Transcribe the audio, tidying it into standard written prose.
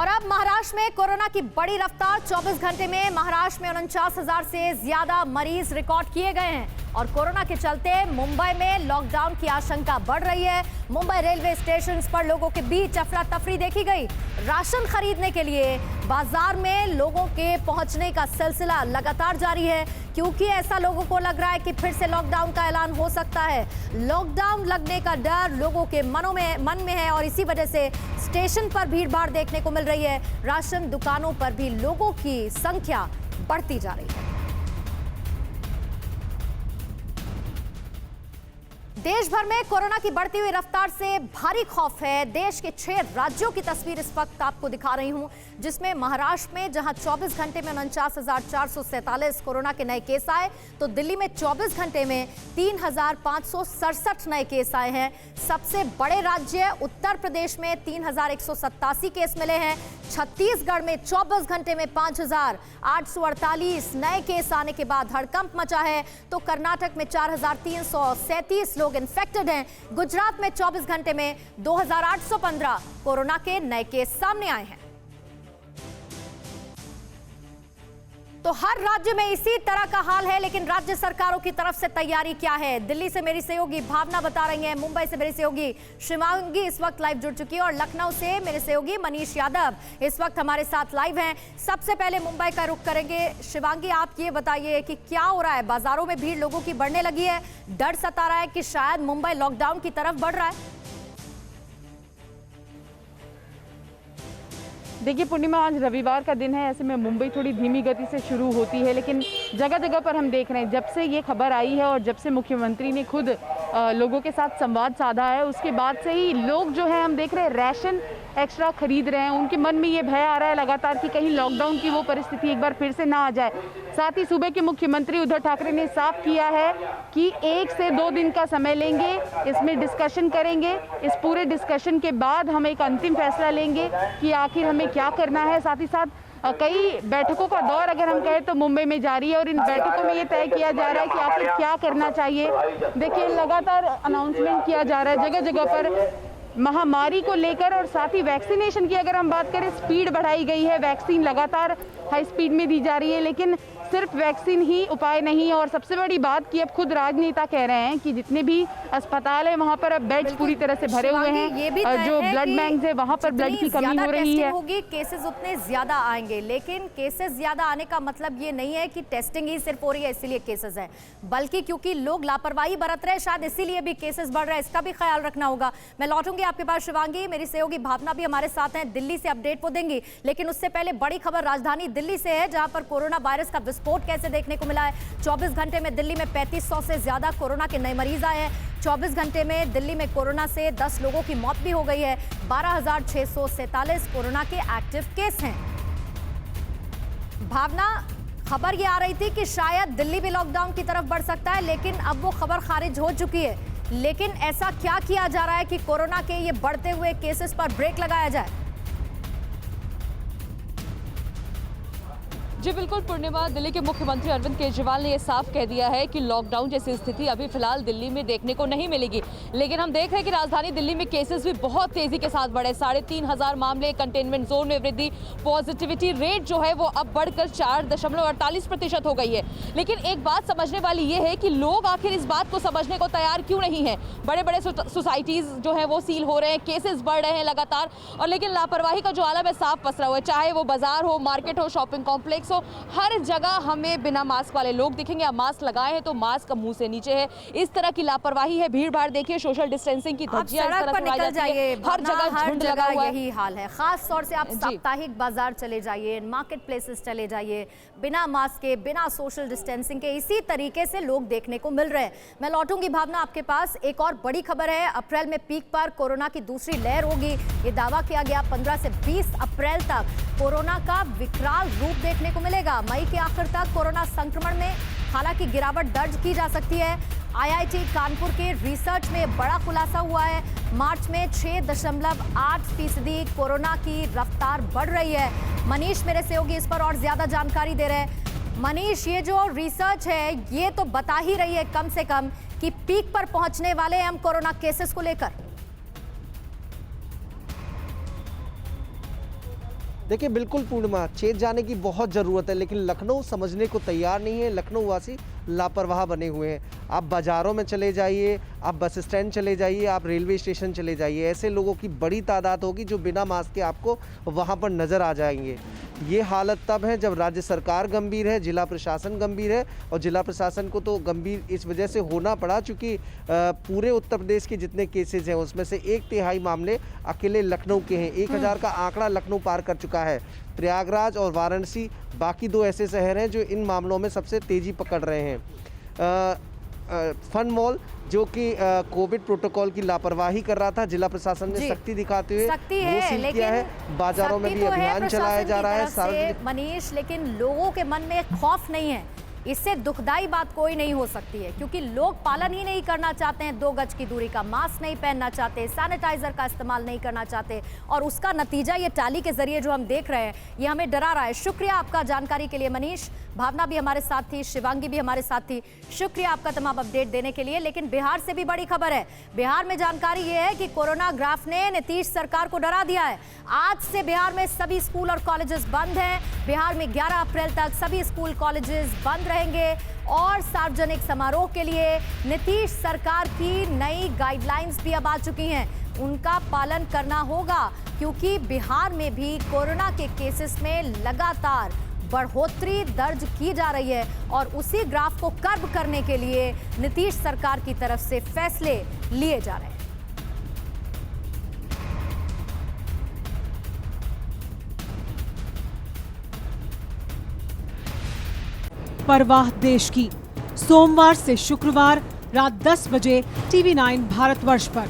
और अब महाराष्ट्र में कोरोना की बड़ी रफ्तार। 24 घंटे में महाराष्ट्र में 49,000 से ज्यादा मरीज रिकॉर्ड किए गए हैं और कोरोना के चलते मुंबई में लॉकडाउन की आशंका बढ़ रही है। मुंबई रेलवे स्टेशन पर लोगों के बीच अफरा तफरी देखी गई। राशन खरीदने के लिए बाजार में लोगों के पहुंचने का सिलसिला लगातार जारी है, क्योंकि ऐसा लोगों को लग रहा है कि फिर से लॉकडाउन का ऐलान हो सकता है। लॉकडाउन लगने का डर लोगों के मन में है और इसी वजह से स्टेशन पर भीड़-भाड़ देखने को मिल रही है। राशन दुकानों पर भी लोगों की संख्या बढ़ती जा रही है। देश भर में कोरोना की बढ़ती हुई रफ्तार से भारी खौफ है। देश के 6 राज्यों की तस्वीर इस वक्त आपको दिखा रही हूं, जिसमें महाराष्ट्र में जहां 24 घंटे में 49,447 कोरोना के नए केस आए, तो दिल्ली में 24 घंटे में 3,567 नए केस आए हैं। सबसे बड़े राज्य उत्तर प्रदेश में 3,187 केस मिले हैं। छत्तीसगढ़ में 24 घंटे में 5,848 नए केस आने के बाद हड़कंप मचा है, तो कर्नाटक में 4,337 लोग इन्फेक्टेड हैं। गुजरात में 24 घंटे में 2,815 कोरोना के नए केस सामने आए हैं। तो हर राज्य में इसी तरह का हाल है, लेकिन राज्य सरकारों की तरफ से तैयारी क्या है? दिल्ली से मेरी सहयोगी भावना बता रही हैं, मुंबई से मेरी सहयोगी शिवांगी इस वक्त लाइव जुड़ चुकी है और लखनऊ से मेरे सहयोगी मनीष यादव इस वक्त हमारे साथ लाइव हैं। सबसे पहले मुंबई का रुख करेंगे। शिवांगी, आप ये बताइए कि क्या हो रहा है? बाजारों में भीड़ लोगों की बढ़ने लगी है, डर सता रहा है कि शायद मुंबई लॉकडाउन की तरफ बढ़ रहा है? देखिए पूर्णिमा, आज रविवार का दिन है, ऐसे में मुंबई थोड़ी धीमी गति से शुरू होती है, लेकिन जगह जगह पर हम देख रहे हैं जब से ये खबर आई है और जब से मुख्यमंत्री ने खुद लोगों के साथ संवाद साधा है, उसके बाद से ही लोग जो है हम देख रहे हैं राशन एक्स्ट्रा खरीद रहे हैं। उनके मन में ये भय आ रहा है लगातार कि कहीं लॉकडाउन की वो परिस्थिति एक बार फिर से ना आ जाए। साथ ही सुबह के मुख्यमंत्री उद्धव ठाकरे ने साफ किया है कि 1 से 2 दिन का समय लेंगे, इसमें डिस्कशन करेंगे। इस पूरे डिस्कशन के बाद हम एक अंतिम फैसला लेंगे कि आखिर हमें क्या करना है। साथ ही साथ कई बैठकों का दौर अगर हम कहें तो मुंबई में जारी है और इन बैठकों में ये तय किया जा रहा है कि आखिर क्या करना चाहिए। देखिए लगातार अनाउंसमेंट किया जा रहा है जगह जगह पर महामारी को लेकर, और साथ ही वैक्सीनेशन की अगर हम बात करें स्पीड बढ़ाई गई है। वैक्सीन लगातार हाई स्पीड में दी जा रही है, लेकिन सिर्फ वैक्सीन ही उपाय नहीं है। और सबसे बड़ी बात कि अब खुद राजनेता कह रहे हैं कि जितने भी अस्पताल है वहां पर अब बेड्स पूरी तरह से भरे हुए हैं। जो ब्लड बैंक है वहां पर ब्लड की कमी हो रही है। होगी केसेस उतने ज्यादा आएंगे, लेकिन केसेस ज्यादा आने का मतलब ये नहीं है कि टेस्टिंग ही सिर्फ हो रही है इसीलिए केसेस है, बल्कि क्योंकि लोग लापरवाही बरत रहे हैं, शायद इसीलिए भी केसेस बढ़ रहे हैं। इसका भी ख्याल रखना होगा। मैं लौटूंगी आपके पास शिवांगी। मेरी सहयोगी भावना भी हमारे साथ हैं, दिल्ली से अपडेट वो देंगी, लेकिन उससे पहले बड़ी खबर राजधानी दिल्ली से है, जहां पर कोरोना वायरस का विस्फोट कैसे देखने को मिला है। 24 घंटे में दिल्ली में 3500 से ज्यादा कोरोना के नए मरीज आए हैं। 24 घंटे में दिल्ली में कोरोना से 10 लोगों की मौत भी हो गई है। 12,647 कोरोना के एक्टिव केस हैं। भावना, खबर ये आ रही थी कि शायद दिल्ली भी लॉकडाउन की तरफ बढ़ सकता है, लेकिन अब वो खबर खारिज हो चुकी है। लेकिन ऐसा क्या किया जा रहा है कि कोरोना के ये बढ़ते हुए केसेस पर ब्रेक लगाया जाए? जी बिल्कुल पूर्णिमा, दिल्ली के मुख्यमंत्री अरविंद केजरीवाल ने यह साफ कह दिया है कि लॉकडाउन जैसी स्थिति अभी फिलहाल दिल्ली में देखने को नहीं मिलेगी। लेकिन हम देख रहे हैं कि राजधानी दिल्ली में केसेस भी बहुत तेजी के साथ बढ़े। 3,500 मामले, कंटेनमेंट जोन में वृद्धि, पॉजिटिविटी रेट जो है वो अब बढ़कर 4.48% हो गई है। लेकिन एक बात समझने वाली ये है कि लोग आखिर इस बात को समझने को तैयार क्यों नहीं है। बड़े बड़े सोसाइटीज जो है वो सील हो रहे हैं, केसेस बढ़ रहे हैं लगातार, और लेकिन लापरवाही का जो आलम है साफ पसरा हुआ है। चाहे वो बाजार हो, मार्केट हो, शॉपिंग कॉम्प्लेक्स, हर जगह हमें बिना मास्क वाले लोग दिखेंगे। अब मास्क लगाए हैं तो मास्क मुंह से नीचे है। इस तरह की लापरवाही है। भीड़ भाड़ देखिए, सोशल डिस्टेंसिंग की धज्जियां इस तरह उड़ाई जाती है। हर जगह झुंड लगा हुआ है। यही हाल है। खास तौर से आप साप्ताहिक बाजार चले जाइए, मार्केट प्लेसेस चले जाइए, बिना मास्क के, बिना सोशल डिस्टेंसिंग के इसी तरीके से लोग देखने को मिल रहे हैं। मैं लौटूंगी भावना आपके पास। एक और बड़ी खबर है, अप्रैल में पीक पर कोरोना की दूसरी लहर होगी, ये दावा किया गया। 15 से 20 अप्रैल तक कोरोना का विकराल रूप देखने को मिलेगा। मई के आखिर तक कोरोना संक्रमण में हालांकि गिरावट दर्ज की जा सकती है। आईआईटी कानपुर के रिसर्च में बड़ा खुलासा हुआ है। मार्च में 6.8% कोरोना की रफ्तार बढ़ रही है। मनीष मेरे सहयोगी इस पर और ज्यादा जानकारी दे रहे हैं। मनीष, ये जो रिसर्च है ये तो बता ही रही है कम से कम कि पीक पर पहुंचने वाले हैं हम कोरोना केसेस को लेकर। देखिए बिल्कुल पूर्णिमा, चेत जाने की बहुत ज़रूरत है, लेकिन लखनऊ समझने को तैयार नहीं है। लखनऊ वासी लापरवाह बने हुए हैं। आप बाज़ारों में चले जाइए, आप बस स्टैंड चले जाइए, आप रेलवे स्टेशन चले जाइए, ऐसे लोगों की बड़ी तादाद होगी जो बिना मास्क के आपको वहाँ पर नज़र आ जाएंगे। ये हालत तब है जब राज्य सरकार गंभीर है, जिला प्रशासन गंभीर है, और जिला प्रशासन को तो गंभीर इस वजह से होना पड़ा चूँकि पूरे उत्तर प्रदेश के जितने केसेज हैं उसमें से 1/3 मामले अकेले लखनऊ के हैं। 1000 का आंकड़ा लखनऊ पार कर चुका है। प्रयागराज और वाराणसी बाकी 2 ऐसे शहर हैं जो इन मामलों में सबसे तेज़ी पकड़ रहे हैं। फन मॉल जो कि कोविड प्रोटोकॉल की लापरवाही कर रहा था, जिला प्रशासन ने सख्ती दिखाते हुए वो सील किया है। बाजारों में भी अभियान चलाया जा रहा है सार्वजनिक। मनीष, लेकिन लोगों के मन में खौफ नहीं है। इससे दुखदाई बात कोई नहीं हो सकती है, क्योंकि लोग पालन ही नहीं करना चाहते हैं, 2 गज की दूरी का मास्क नहीं पहनना चाहते, सैनिटाइजर का इस्तेमाल नहीं करना चाहते, और उसका नतीजा ये टैली के जरिए जो हम देख रहे हैं ये हमें डरा रहा है। शुक्रिया आपका जानकारी के लिए मनीष। भावना भी हमारे साथ थी, शिवांगी भी हमारे साथ थी। शुक्रिया आपका तमाम अपडेट देने के लिए। लेकिन बिहार से भी बड़ी खबर है। बिहार में जानकारी ये है कि कोरोना ग्राफ ने नीतीश सरकार को डरा दिया है। आज से बिहार में सभी स्कूल और कॉलेजेस बंद हैं। बिहार में 11 अप्रैल तक सभी स्कूल कॉलेजेस बंद रहेंगे और सार्वजनिक समारोह के लिए नीतीश सरकार की नई गाइडलाइंस भी अब आ चुकी हैं। उनका पालन करना होगा, क्योंकि बिहार में भी कोरोना के केसेस में लगातार बढ़ोतरी दर्ज की जा रही है और उसी ग्राफ को कर्ब करने के लिए नीतीश सरकार की तरफ से फैसले लिए जा रहे हैं। परवाह देश की, सोमवार से शुक्रवार रात 10 बजे TV9 भारतवर्ष पर।